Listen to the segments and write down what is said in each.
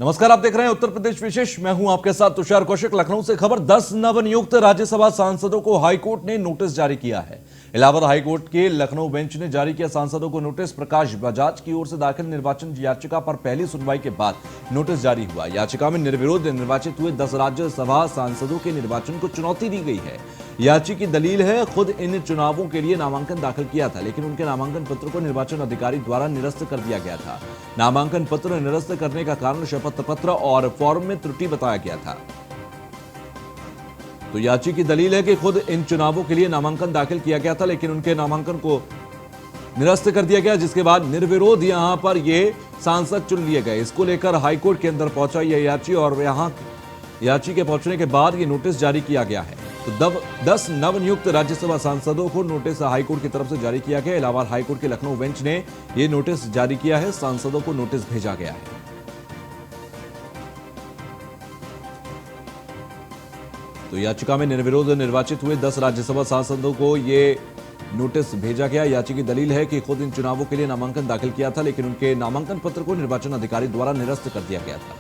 नमस्कार, आप देख रहे हैं उत्तर प्रदेश विशेष। मैं हूं आपके साथ तुषार कौशिक। लखनऊ से खबर, 10 नवनियुक्त राज्यसभा सांसदों को हाईकोर्ट ने नोटिस जारी किया है। इलाहाबाद हाईकोर्ट के लखनऊ बेंच ने जारी किया सांसदों को नोटिस। प्रकाश बजाज की ओर से दाखिल निर्वाचन याचिका पर पहली सुनवाई के बाद नोटिस जारी हुआ। याचिका में निर्विरोध निर्वाचित हुए 10 राज्यसभा सांसदों के निर्वाचन को चुनौती दी गई है। याचिका की दलील है, खुद इन चुनावों के लिए नामांकन दाखिल किया था, लेकिन उनके नामांकन पत्र को निर्वाचन अधिकारी द्वारा निरस्त कर दिया गया था। नामांकन पत्र निरस्त करने का कारण शपथ पत्र और फॉर्म में त्रुटि बताया गया था। तो याचिका की दलील है कि खुद इन चुनावों के लिए नामांकन दाखिल किया गया था, लेकिन उनके नामांकन को निरस्त कर दिया गया, जिसके बाद निर्विरोध यहां पर ये सांसद चुन लिए गए। इसको लेकर हाईकोर्ट के अंदर पहुंचा यह याचिका और यहां याचिका के पहुंचने के बाद ये नोटिस जारी किया गया है। तो 10 नवनियुक्त राज्यसभा सांसदों को नोटिस हाईकोर्ट की तरफ से जारी किया गया। इलाहाबाद हाईकोर्ट के लखनऊ बेंच ने यह नोटिस जारी किया है। सांसदों को नोटिस भेजा गया है। तो याचिका में निर्विरोध निर्वाचित हुए 10 राज्यसभा सांसदों को यह नोटिस भेजा गया। याचिका की दलील है कि खुद इन चुनावों के लिए नामांकन दाखिल किया था, लेकिन उनके नामांकन पत्र को निर्वाचन अधिकारी द्वारा निरस्त कर दिया गया था।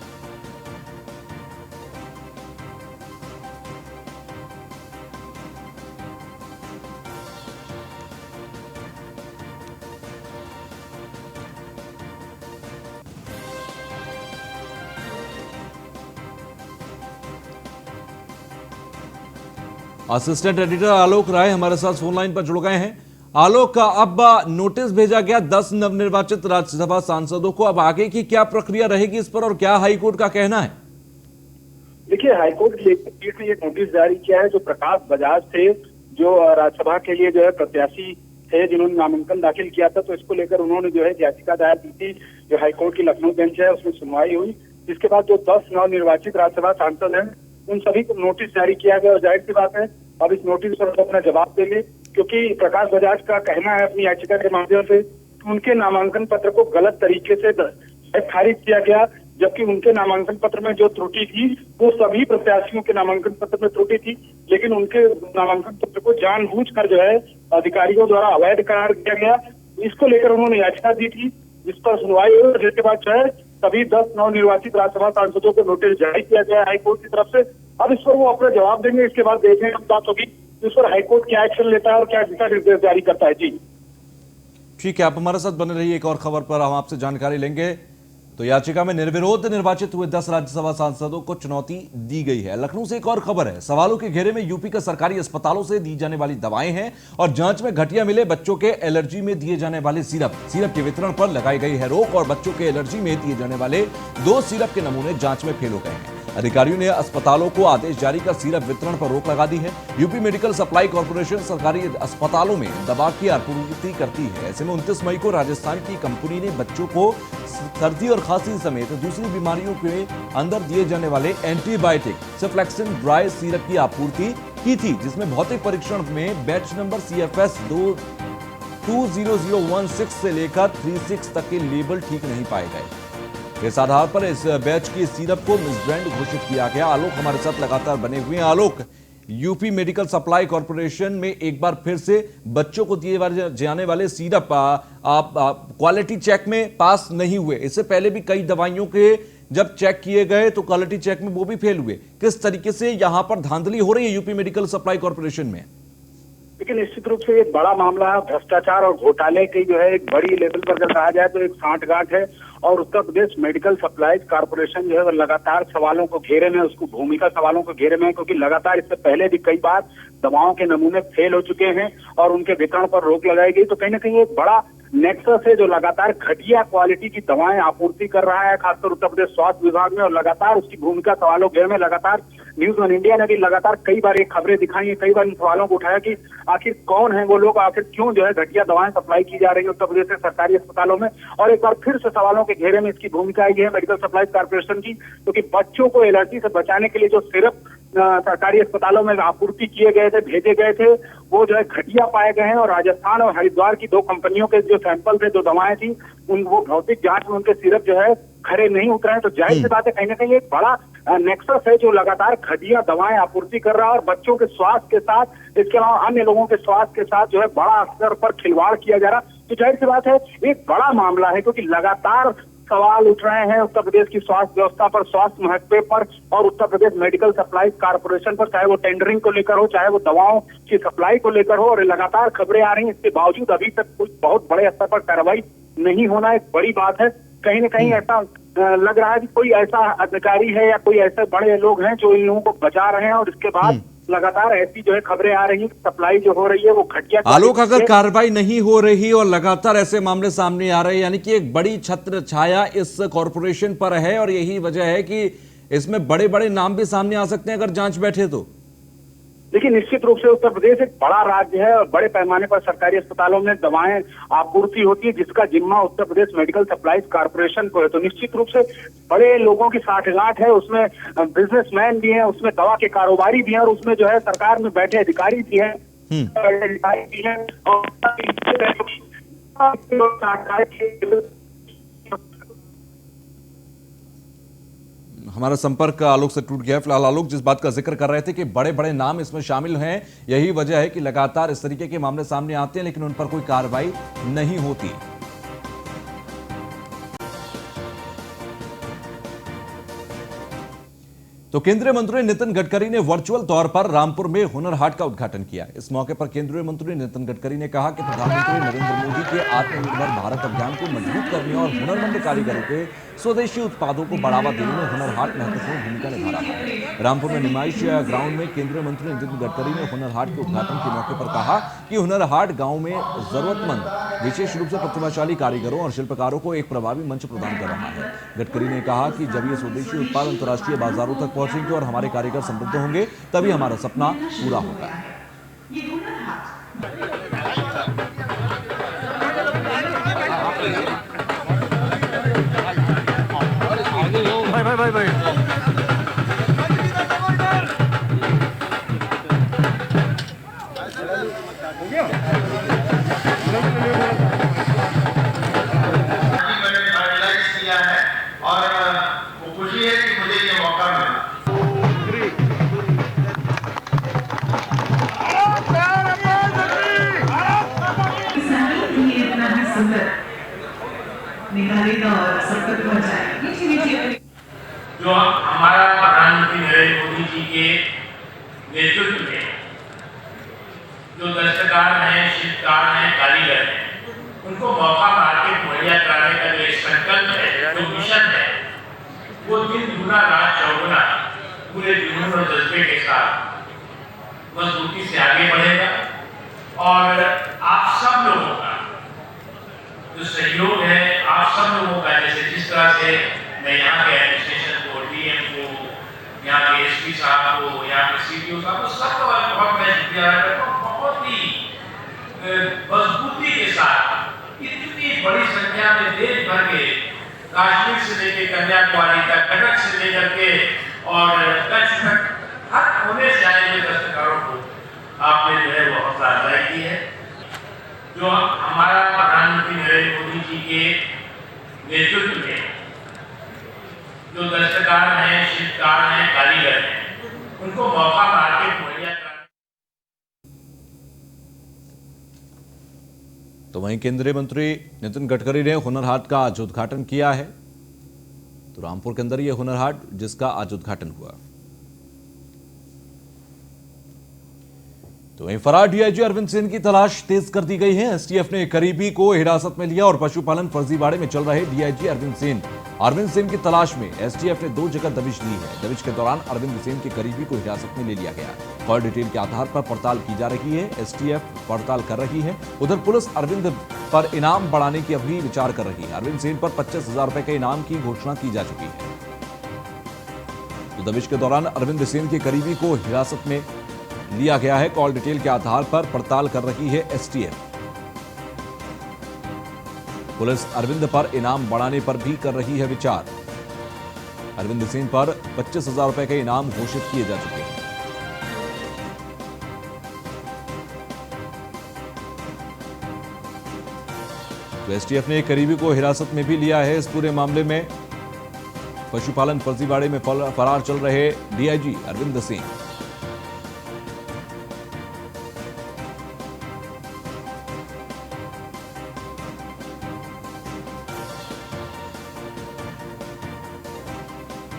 असिस्टेंट एडिटर आलोक राय हमारे साथ फोन लाइन पर जुड़ गए हैं। आलोक, का अब नोटिस भेजा गया 10 नवनिर्वाचित राज्यसभा सांसदों को, अब आगे की क्या प्रक्रिया रहेगी इस पर और क्या हाईकोर्ट का कहना है? देखिए, हाईकोर्ट की पीठ ने ये नोटिस जारी किया है। जो प्रकाश बजाज थे, जो राज्यसभा के लिए जो है प्रत्याशी थे, जिन्होंने नामांकन दाखिल किया था, तो इसको लेकर उन्होंने जो है याचिका दायर की थी। जो हाईकोर्ट की लखनऊ बेंच है उसमें सुनवाई हुई। इसके बाद जो 10 नवनिर्वाचित राज्यसभा सांसद हैं उन सभी को नोटिस जारी किया गया और जाहिर सी बात है अब इस नोटिस पर अपना जवाब देंगे, क्योंकि प्रकाश बजाज का कहना है अपनी याचिका के माध्यम से कि उनके नामांकन पत्र को गलत तरीके से खारिज किया गया, जबकि उनके नामांकन पत्र में जो त्रुटि थी वो सभी प्रत्याशियों के नामांकन पत्र में त्रुटि थी, लेकिन उनके नामांकन पत्र को जानबूझकर जो है अधिकारियों द्वारा अवैध करार दिया गया। इसको लेकर उन्होंने याचिका दी थी, जिस पर सुनवाई हुई और जिसके बाद जो है सभी 10 नवनिर्वाचित राज्यसभा सांसदों को नोटिस जारी किया गया हाईकोर्ट की तरफ से। अब इस पर वो अपना जवाब देंगे। इसके बाद देखें अब बात होगी इस पर हाईकोर्ट क्या एक्शन लेता है और क्या दिशा निर्देश जारी करता है। जी ठीक है, आप हमारे साथ बने रहिए। एक और खबर पर हम आपसे जानकारी लेंगे। तो याचिका में निर्विरोध निर्वाचित हुए 10 राज्यसभा सांसदों को चुनौती दी गई है। लखनऊ से एक और खबर है। सवालों के घेरे में यूपी के सरकारी अस्पतालों से दी जाने वाली दवाएं हैं और जांच में घटिया मिले बच्चों के एलर्जी में दिए जाने वाले सिरप के वितरण पर लगाई गई है रोक और बच्चों के एलर्जी में दिए जाने वाले 2 सिरप के नमूने जांच में फेल हो गए हैं। अधिकारियों ने अस्पतालों को आदेश जारी कर सिरप वितरण पर रोक लगा दी है। यूपी मेडिकल सप्लाई कॉर्पोरेशन सरकारी अस्पतालों में दवा की आपूर्ति करती है। ऐसे में 29 मई को राजस्थान की कंपनी ने बच्चों को सर्दी और खांसी समेत दूसरी बीमारियों के अंदर दिए जाने वाले एंटीबायोटिक सेफ्लेक्सिन ड्राई सिरप की आपूर्ति की थी, जिसमें भौतिक परीक्षण में बैच नंबर CFS 20016 से लेकर 36 तक के लेबल ठीक नहीं पाए गए। इस आधार पर इस बैच की सिरप को मिसब्रांड घोषित किया गया। आलोक हमारे साथ लगातार बने हुए हैं। आलोक, यूपी मेडिकल सप्लाई कॉर्पोरेशन में एक बार फिर से बच्चों को दिए जाने वाले सिरप क्वालिटी चेक में पास नहीं हुए। इससे पहले भी कई दवाइयों के जब चेक किए गए तो क्वालिटी चेक में वो भी फेल हुए। किस तरीके से यहां पर धांधली हो रही है यूपी मेडिकल सप्लाई कॉर्पोरेशन में? लेकिन निश्चित रूप से एक बड़ा मामला है। भ्रष्टाचार और घोटाले की जो है एक बड़ी लेवल पर अगर कहा जाए तो एक सांठगांठ है और Uttar Pradesh medical supplies corporation जो है लगातार सवालों को घेरे में, उसको भूमिका सवालों को घेरे में, क्योंकि लगातार इससे पहले भी कई बार दवाओं के नमूने फेल हो चुके हैं और उनके वितरण पर रोक लगाई गई। तो कहीं ना कहीं एक बड़ा नेक्सस है जो लगातार घटिया क्वालिटी की दवाएं आपूर्ति कर रहा है, खासकर उत्तर प्रदेश स्वास्थ्य विभाग में, और लगातार उसकी भूमिका सवालों घेरे में। लगातार न्यूज ऑन इंडिया ने भी लगातार कई बार एक खबरें दिखाई है, कई बार इन सवालों को उठाया कि आखिर कौन है वो लोग, आखिर क्यों जो है घटिया दवाएं सप्लाई की जा रही है उत्तर प्रदेश के सरकारी अस्पतालों में। और एक बार फिर से सवालों के घेरे में इसकी भूमिका आई है मेडिकल सप्लाईज कॉर्पोरेशन की, क्योंकि बच्चों को एलर्जी से बचाने के लिए जो सिरप सरकारी अस्पतालों में आपूर्ति किए गए थे, भेजे गए थे, वो जो है घटिया पाए गए हैं। और राजस्थान और हरिद्वार की 2 कंपनियों के जो सैंपल थे, जो दवाएं थी, वो भौतिक जांच में उनके सिरप जो है खरे नहीं उतरे हैं। तो जाहिर सी बात है कहीं ना कहीं एक बड़ा नेक्सस है जो लगातार घटिया दवाएं आपूर्ति कर रहा है और बच्चों के स्वास्थ्य के साथ, इसके अलावा अन्य लोगों के स्वास्थ्य के साथ जो है बड़ा स्तर पर खिलवाड़ किया जा रहा है। तो जाहिर सी बात है एक बड़ा मामला है, क्योंकि लगातार सवाल उठ रहे हैं उत्तर प्रदेश की स्वास्थ्य व्यवस्था पर, स्वास्थ्य महकमे पर और Uttar Pradesh medical supply corporation पर, चाहे वो टेंडरिंग को लेकर हो, चाहे वो दवाओं की सप्लाई को लेकर हो। और लगातार खबरें आ रही हैं, इसके बावजूद अभी तक कोई बहुत बड़े स्तर पर कार्रवाई नहीं होना एक बड़ी बात है। कहीं न कहीं ऐसा लग रहा है कि कोई ऐसा अधिकारी है या कोई ऐसे बड़े लोग हैं जो इन लोगों को बचा रहे हैं, और इसके बाद लगातार ऐसी जो है खबरें आ रही है, सप्लाई जो हो रही है वो घटिया। आलोक, अगर कार्रवाई नहीं हो रही और लगातार ऐसे मामले सामने आ रहे हैं, यानी कि एक बड़ी छत्र छाया इस कॉरपोरेशन पर है, और यही वजह है कि इसमें बड़े बड़े नाम भी सामने आ सकते हैं अगर जांच बैठे तो। देखिए, निश्चित रूप से उत्तर प्रदेश एक बड़ा राज्य है और बड़े पैमाने पर सरकारी अस्पतालों में दवाएं आपूर्ति होती है, जिसका जिम्मा Uttar Pradesh medical supplies corporation को है। तो निश्चित रूप से बड़े लोगों की साठगांठ है, उसमें बिजनेसमैन भी हैं, उसमें दवा के कारोबारी भी हैं, और उसमें जो है सरकार में बैठे अधिकारी भी हैं, अधिकारी भी हैं और हमारा संपर्क आलोक से टूट गया है। फिलहाल आलोक जिस बात का जिक्र कर रहे थे कि बड़े बड़े नाम इसमें शामिल हैं, यही वजह है कि लगातार इस तरीके के मामले सामने आते हैं लेकिन उन पर कोई कार्रवाई नहीं होती। तो केंद्रीय मंत्री नितिन गडकरी ने वर्चुअल तौर पर रामपुर में हुनर हाट का उद्घाटन किया। इस मौके पर केंद्रीय मंत्री नितिन गडकरी ने कहा कि प्रधानमंत्री नरेंद्र मोदी के आत्मनिर्भर भारत अभियान को मजबूत करने और हुनरमंद कारीगरों के स्वदेशी उत्पादों को बढ़ावा देने में हुनर हाट महत्वपूर्ण भूमिका निभा रहा है। रामपुर में नुमाइश ग्राउंड में केंद्रीय मंत्री नितिन गडकरी ने हुनर हाट के उद्घाटन के मौके पर कहा कि हुनर हाट गांव में जरूरतमंद, विशेष रूप से प्रतिभाशाली कारीगरों और शिल्पकारों को एक प्रभावी मंच प्रदान कर रहा है। गडकरी ने कहा कि जब ये स्वदेशी उत्पाद अंतर्राष्ट्रीय बाजारों तक पहुंचेंगे और हमारे कारीगर समृद्ध होंगे, तभी हमारा सपना पूरा होगा। भाई किया है और वो खुशी है कि मुझे ये मौका मिला। जो हमारा प्रधानमंत्री नरेंद्र मोदी जी के नेतृत्व में जो दस्तकार हैं, शिल्पकार हैं, कारीगर हैं, उनको मौका मार्केट मुहैया कराने का जो संकल्प है, जो मिशन है, वो दिन गुना रात चौगुना पूरे जुनून और जज्बे के साथ मजबूती से आगे बढ़ेगा। और आप सब लोगों का जो सहयोग है, आप सब लोगों का, जैसे जिस तरह से मैं यहाँ के एडमिनिस्ट्रेशन को, डीएम को, यहाँ के एसपी साहब को, यहाँ के सीडीओ साहब को, सबका बहुत मैं शुक्रिया अदा करता हूँ। बहुत ही मजबूती के साथ इतनी बड़ी संख्या में देश भर के, कश्मीर से लेकर कन्याकुमारी तक, कटक से लेकर के और कच्छ तक, हर कोने से आए हुए दस्तकारों को आपने जो है वो हौसला अफजाई की है। जो हमारा प्रधानमंत्री नरेंद्र मोदी जी के नेतृत्व में जो दस्तकार हैं, शिल्पकार हैं, कारीगर हैं, उनको मौका मार्केट मुहैया कराने। तो वहीं केंद्रीय मंत्री नितिन गडकरी ने हुनर हाट का आज उद्घाटन किया है। तो रामपुर के अंदर यह हुनर हाट जिसका आज उद्घाटन हुआ। तो वहीं फरार डीआईजी अरविंद सेन की तलाश तेज कर दी गई है। एसटीएफ ने करीबी को हिरासत में लिया और पशुपालन फर्जीवाड़े में चल रहे डीआईजी अरविंद सेन की तलाश में एसटीएफ ने 2 जगह दबिश दी है। दबिश के दौरान अरविंद सेन के करीबी को हिरासत में ले लिया गया। कॉल डिटेल के आधार पर पड़ताल की जा रही है। एसटीएफ पड़ताल कर रही है। उधर पुलिस अरविंद पर इनाम बढ़ाने की अभी विचार कर रही है। अरविंद सेन पर 25,000 रुपए के इनाम की घोषणा की जा चुकी है। तो दबिश के दौरान अरविंद सेन के करीबी को हिरासत में लिया गया है। कॉल डिटेल के आधार पर पड़ताल कर रही है एसटीएफ। पुलिस अरविंद पर इनाम बढ़ाने पर भी कर रही है विचार। अरविंद सेन पर 25,000 रुपए के इनाम घोषित किए जा चुके हैं। तो एसटीएफ ने करीबी को हिरासत में भी लिया है। इस पूरे मामले में पशुपालन फर्जीवाड़े में फरार चल रहे डीआईजी अरविंद सेन।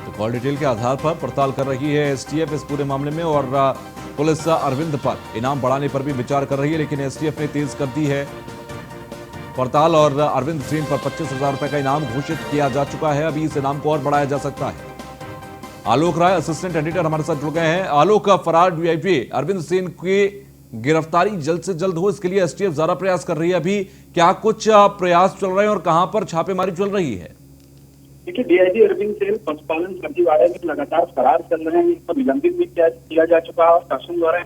तो कॉल डिटेल के आधार पर पड़ताल कर रही है एसटीएफ इस पूरे मामले में और पुलिस अरविंद पर इनाम बढ़ाने पर भी विचार कर रही है, लेकिन एसटीएफ ने तेज कर दी है पड़ताल और अरविंद सिंह पर 25,000 रुपए का इनाम घोषित किया जा चुका है। अभी इस इनाम को और बढ़ाया जा सकता है। आलोक राय असिस्टेंट एडिटर हमारे साथ जुड़ गए हैं। आलोक, फरार वीआईपी अरविंद सिंह की गिरफ्तारी जल्द से जल्द हो, इसके लिए एसटीएफ ज्यादा प्रयास कर रही है। अभी क्या कुछ प्रयास चल रहे हैं और कहां पर छापेमारी चल रही है? देखिए, डीआईजी अरविंद सिंह पशुपालन फर्जीवाड़े में लगातार फरार चल रहे हैं। इसको निलंबित भी किया जा चुका है और शासन द्वारा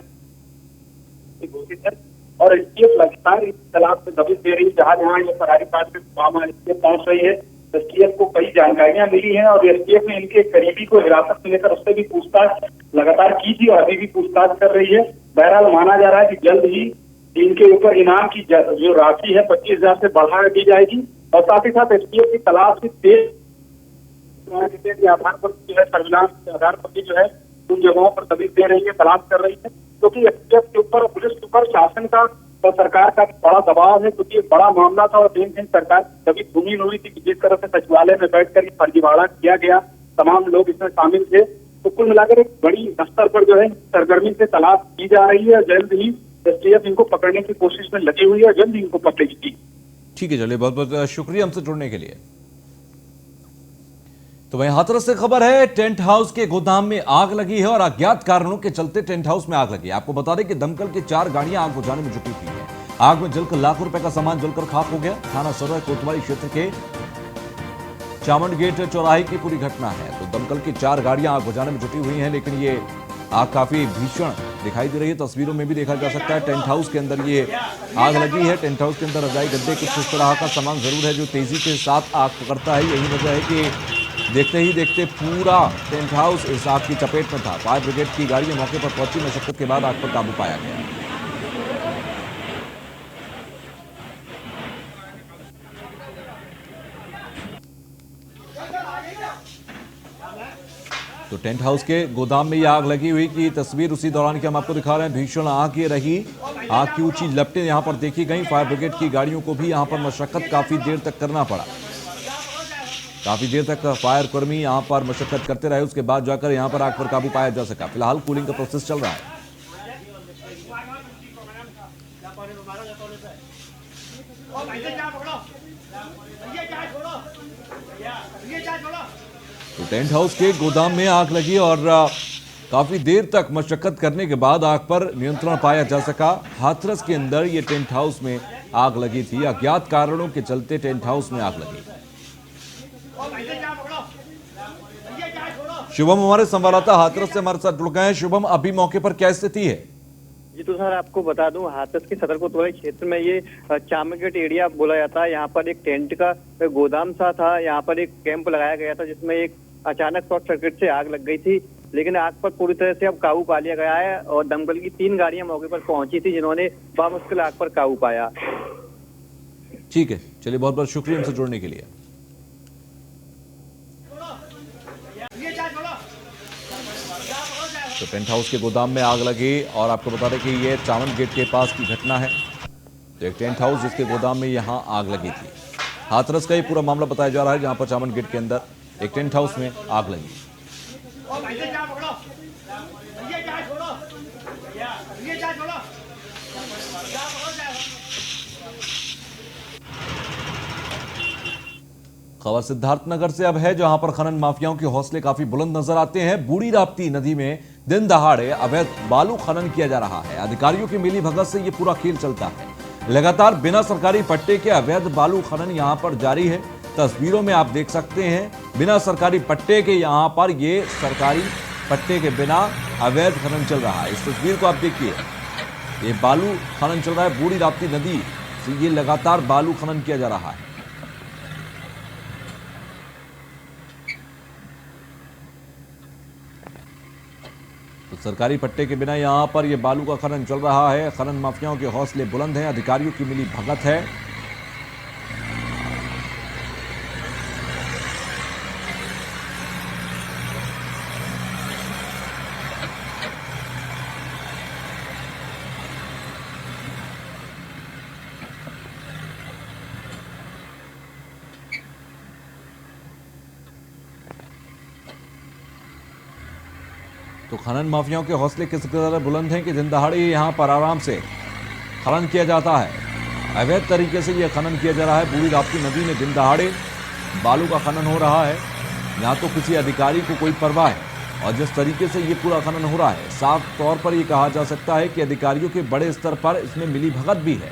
घोषित है और एसटीएफ लगातार इस तलाश में दबिश दे रही है। जहां जहां ये फरारी पार्टी पहुंच रही है, एसटीएफ को कई जानकारियां मिली हैं और एसटीएफ ने इनके करीबी को हिरासत में लेकर उससे भी पूछताछ लगातार की थी और अभी भी पूछताछ कर रही है। बहरहाल माना जा रहा है कि जल्द ही इनके ऊपर इनाम की जो राशि है 25,000 से बढ़ा दी जाएगी और साथ ही साथ एसटीएफ की तलाश की तेज के आधार पर जो है सर्विलांस के आधार पर भी जो है उन जगहों पर दबिश दे रही है, तलाश कर रही है, क्योंकि एसटीएफ के ऊपर पुलिस के ऊपर शासन का और सरकार का बड़ा दबाव है, क्योंकि एक बड़ा मामला था और दिन दिन सरकार कभी धूमिल हुई थी कि जिस तरह से सचिवालय में बैठकर फर्जीवाड़ा किया गया, तमाम लोग इसमें शामिल थे। तो कुल मिलाकर एक बड़ी स्तर पर जो है सरगर्मी से तलाश की जा रही है और जल्द ही एसटीएफ इनको पकड़ने की कोशिश में लगी हुई है और जल्द ही इनको पकड़ेगी। ठीक है, चलिए बहुत बहुत शुक्रिया हमसे जुड़ने के लिए। तो वहीं हाथरस से खबर है, टेंट हाउस के गोदाम में आग लगी है और अज्ञात कारणों के चलते टेंट हाउस में आग लगी है। आपको बता दें कि दमकल की 4 गाड़ियां आग बुझाने में जुटी हुई है। आग में जलकर लाखों रुपए का सामान जलकर खाक हो गया। थाना सदर कोतवाली क्षेत्र के चामंड गेट चौराहे की पूरी घटना है। तो दमकल की 4 गाड़ियां आग बुझाने में जुटी हुई हैं, लेकिन ये आग काफी भीषण दिखाई दे रही है। तस्वीरों में भी देखा जा सकता है टेंट हाउस के अंदर ये आग लगी है। टेंट हाउस के अंदर रजाई गद्दे कुछ इस तरह का सामान जरूर है जो तेजी के साथ आग पकड़ता है। यही वजह है कि देखते ही देखते पूरा टेंट हाउस इस आग की चपेट में था। फायर ब्रिगेड की गाड़ियां मौके पर पहुंची, मशक्कत के बाद आग पर काबू पाया गया। तो टेंट हाउस के गोदाम में ये आग लगी हुई की तस्वीर उसी दौरान की हम आपको दिखा रहे हैं। भीषण आग ये रही, आग की ऊंची लपटें यहां पर देखी गई। फायर ब्रिगेड की गाड़ियों को भी यहां पर मशक्कत काफी देर तक करना पड़ा। काफी देर तक फायर कर्मी यहां पर मशक्कत करते रहे, उसके बाद जाकर यहां पर आग पर काबू पाया जा सका। फिलहाल कूलिंग का प्रोसेस चल रहा है। तो टेंट हाउस के गोदाम में आग लगी और काफी देर तक मशक्कत करने के बाद आग पर नियंत्रण पाया जा सका। हाथरस के अंदर ये टेंट हाउस में आग लगी थी। अज्ञात कारणों के चलते टेंट हाउस में आग लगी। शुभम हमारे संवाददाता हाथरस से हमारे साथ जुड़ गए हैं। शुभम, अभी मौके पर क्या स्थिति है? जी तो सर, आपको बता दूं, हाथरस के सदर कोतवाली क्षेत्र में ये चामगेट एरिया बोला जाता है। यहाँ पर एक टेंट का गोदाम सा था। यहाँ पर एक कैंप लगाया गया था जिसमें एक अचानक शॉर्ट सर्किट से आग लग गई थी, लेकिन आग पर पूरी तरह से अब काबू पा लिया गया है और दमकल की 3 गाड़ियां मौके पर पहुंची थी जिन्होंने बामुश्किल आग पर काबू पाया। ठीक है, चलिए बहुत बहुत शुक्रिया हमसे जुड़ने के लिए। तो टेंट हाउस के गोदाम में आग लगी और आपको बता दें कि ये चामन गेट के पास की घटना है। तो एक टेंट हाउस जिसके गोदाम में यहां आग लगी थी। हाथरस का ये पूरा मामला बताया जा रहा है जहां पर चामन गेट के अंदर एक टेंट हाउस में आग लगी। खबर सिद्धार्थनगर से अब है, जहां पर खनन माफियाओं के हौसले काफी बुलंद नजर आते हैं। बूढ़ी राप्ती नदी में दिन दहाड़े अवैध बालू खनन किया जा रहा है। अधिकारियों की मिली भगत से ये पूरा खेल चलता है। लगातार बिना सरकारी पट्टे के अवैध बालू खनन यहां पर जारी है। तस्वीरों में आप देख सकते हैं, बिना सरकारी पट्टे के यहां पर ये सरकारी पट्टे के बिना अवैध खनन चल रहा है। इस तस्वीर को आप देखिए, ये बालू खनन चल रहा है। बूढ़ी राप्ती नदी से ये लगातार बालू खनन किया जा रहा है। तो सरकारी पट्टे के बिना यहां पर यह बालू का खनन चल रहा है। खनन माफियाओं के हौसले बुलंद हैं, अधिकारियों की मिली भगत है। तो खनन माफियाओं के हौसले किस कदर बुलंद हैं कि दिन दहाड़े यहाँ पर आराम से खनन किया जाता है। अवैध तरीके से यह खनन किया जा रहा है। बूढ़ी राप्ती नदी में दिन दहाड़े बालू का खनन हो रहा है। यहाँ तो किसी अधिकारी को कोई परवाह है, और जिस तरीके से ये पूरा खनन हो रहा है, साफ तौर पर यह कहा जा सकता है कि अधिकारियों के बड़े स्तर पर इसमें मिलीभगत भी है।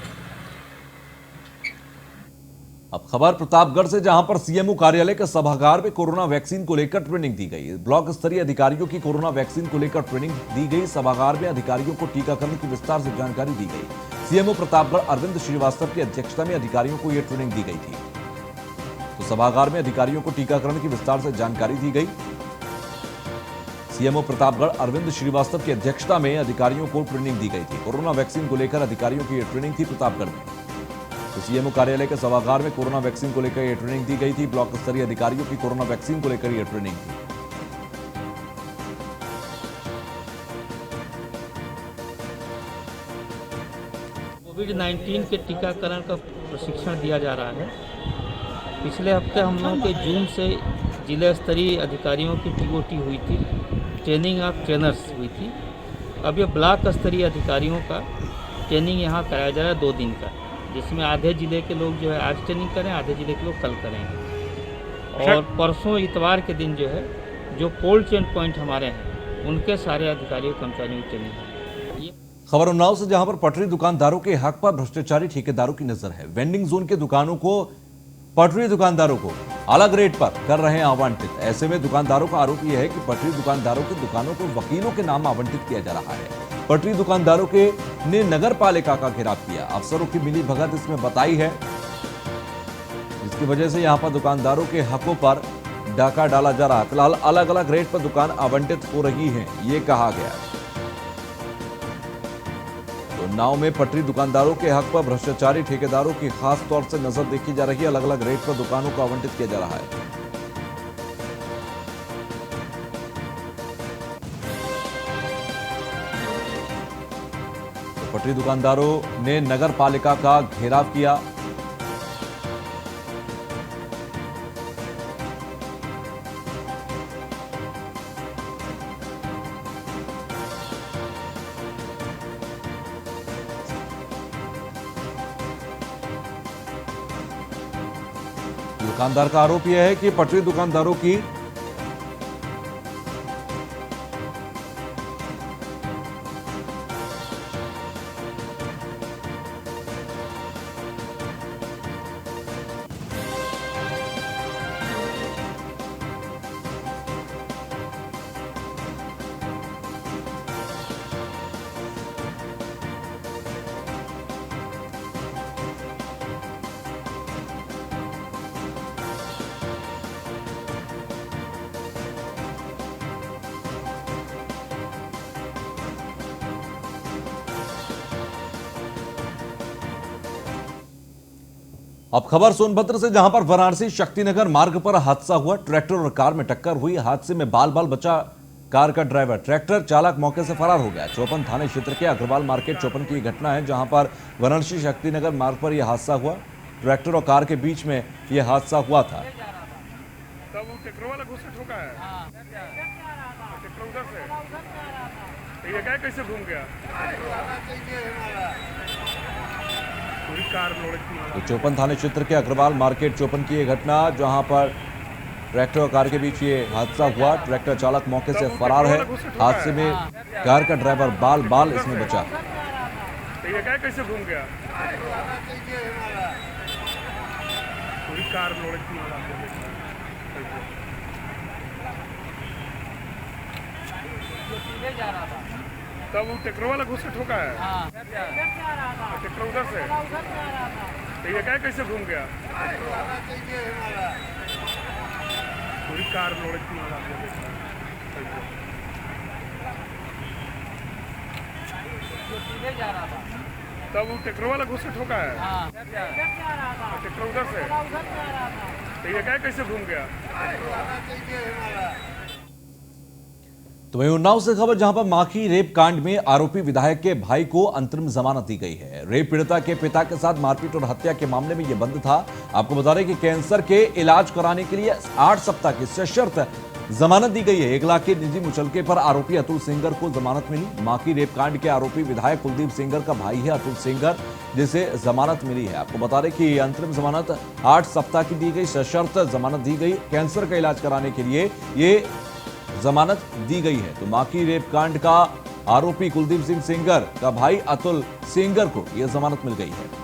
अब खबर प्रतापगढ़ से, जहां पर सीएमओ कार्यालय के सभागार में कोरोना वैक्सीन को लेकर ट्रेनिंग दी गई। ब्लॉक स्तरीय अधिकारियों की कोरोना वैक्सीन को लेकर ट्रेनिंग दी गई। सभागार में अधिकारियों को टीकाकरण की विस्तार से जानकारी दी गई। सीएमओ प्रतापगढ़ अरविंद श्रीवास्तव की अध्यक्षता में अधिकारियों को यह ट्रेनिंग दी गई थी। तो सभागार में अधिकारियों को टीकाकरण की विस्तार से जानकारी दी गई। सीएमओ प्रतापगढ़ अरविंद श्रीवास्तव की अध्यक्षता में अधिकारियों को ट्रेनिंग दी गई थी। कोरोना वैक्सीन को लेकर अधिकारियों की यह ट्रेनिंग थी प्रतापगढ़ में। तो सीएमओ कार्यालय के सभागार में कोरोना वैक्सीन को लेकर यह ट्रेनिंग दी गई थी। ब्लॉक स्तरीय अधिकारियों की कोरोना वैक्सीन को लेकर यह ट्रेनिंग थी। कोविड-19 के टीकाकरण का प्रशिक्षण दिया जा रहा है। पिछले हफ्ते हम लोगों के जून से जिला स्तरीय अधिकारियों की टीओटी हुई थी, ट्रेनिंग ऑफ ट्रेनर्स हुई थी। अब ये ब्लॉक स्तरीय अधिकारियों का ट्रेनिंग यहाँ कराया जा रहा है 2 दिन का, जिसमें आधे ज़िले के लोग जो है आज ट्रेनिंग करें, आधे ज़िले के लोग कल करेंगे। और परसों इतवार के दिन जो है, जो कोल्ड चेन पॉइंट हमारे हैं, उनके सारे अधिकारियों कर्मचारियों की ट्रेनिंग है। खबर उन्नाव से, जहां पर पटरी दुकानदारों के हक पर भ्रष्टाचारी ठेकेदारों की नजर है। वेंडिंग जोन के दुकानों को पटरी दुकानदारों को अलग रेट पर कर रहे हैं आवंटित। ऐसे में दुकानदारों का आरोप यह है कि पटरी दुकानदारों की दुकानों को वकीलों के नाम आवंटित किया जा रहा है। पटरी दुकानदारों के ने नगर पालिका का घेराव किया। अफसरों की मिली भगत इसमें बताई है, जिसकी वजह से यहां पर दुकानदारों के हकों पर डाका डाला जा रहा है। फिलहाल अलग अलग रेट पर दुकान आवंटित हो रही है, ये कहा गया। उन्नाव में पटरी दुकानदारों के हक पर भ्रष्टाचारी ठेकेदारों की खास तौर से नजर देखी जा रही है। अलग अलग रेट पर दुकानों को आवंटित किया जा रहा है। तो पटरी दुकानदारों ने नगर पालिका का घेराव किया। दुकानदार का आरोप यह है कि पटरी दुकानदारों की अब खबर सोनभद्र से, जहां पर वाराणसी शक्तिनगर मार्ग पर हादसा हुआ। ट्रैक्टर और कार में टक्कर हुई। हादसे में बाल बाल बचा कार का ड्राइवर। ट्रैक्टर चालक मौके से फरार हो गया। चौपन थाने क्षेत्र के अग्रवाल मार्केट चौपन की घटना है, जहां पर वाराणसी शक्तिनगर मार्ग पर यह हादसा हुआ। ट्रैक्टर और कार के बीच में यह हादसा हुआ था। तब वो ट्रैक्टर वाला घुस के ठोका है। ट्रैक्टर उधर से ये क्या कैसे घूम गया? पूरी कार तो चौपन थाने क्षेत्र के अग्रवाल मार्केट चौपन की यह घटना, जहां पर ट्रैक्टर और कार के बीच ये हादसा हुआ। ट्रैक्टर चालक मौके से फरार है। हादसे में कार का ड्राइवर बाल बाल इसमें बचा। ये क्या कैसे घूम गया? पूरी कार तब वो ट्रैक्टर वाला घुस के ठोका है। ट्रैक्टर उधर से ये क्या कैसे घूम गया? पूरी कार तब वो ट्रैक्टर वाला घुस के ठोका है। ट्रैक्टर उधर से ये क्या कैसे घूम गया? तो वहीं उन्नाव से खबर, जहां पर माखी रेप कांड में आरोपी विधायक के भाई को अंतरिम जमानत दी गई है। रेप पीड़िता के पिता के साथ मारपीट और हत्या के मामले में यह बंद था। आपको बता दें कि कैंसर के इलाज कराने के लिए 8 सप्ताह की सशर्त जमानत दी गई है। 1 लाख के निजी मुचलके पर आरोपी अतुल सेंगर को जमानत मिली। माकी रेप कांड के आरोपी विधायक कुलदीप सेंगर का भाई है अतुल सेंगर, जिसे जमानत मिली है। आपको बता दें कि अंतरिम जमानत 8 सप्ताह की दी गई, सशर्त जमानत दी गई। कैंसर का इलाज कराने के लिए ये जमानत दी गई है। तो माकी रेप कांड का आरोपी कुलदीप सिंह सेंगर का भाई अतुल सेंगर को यह जमानत मिल गई है।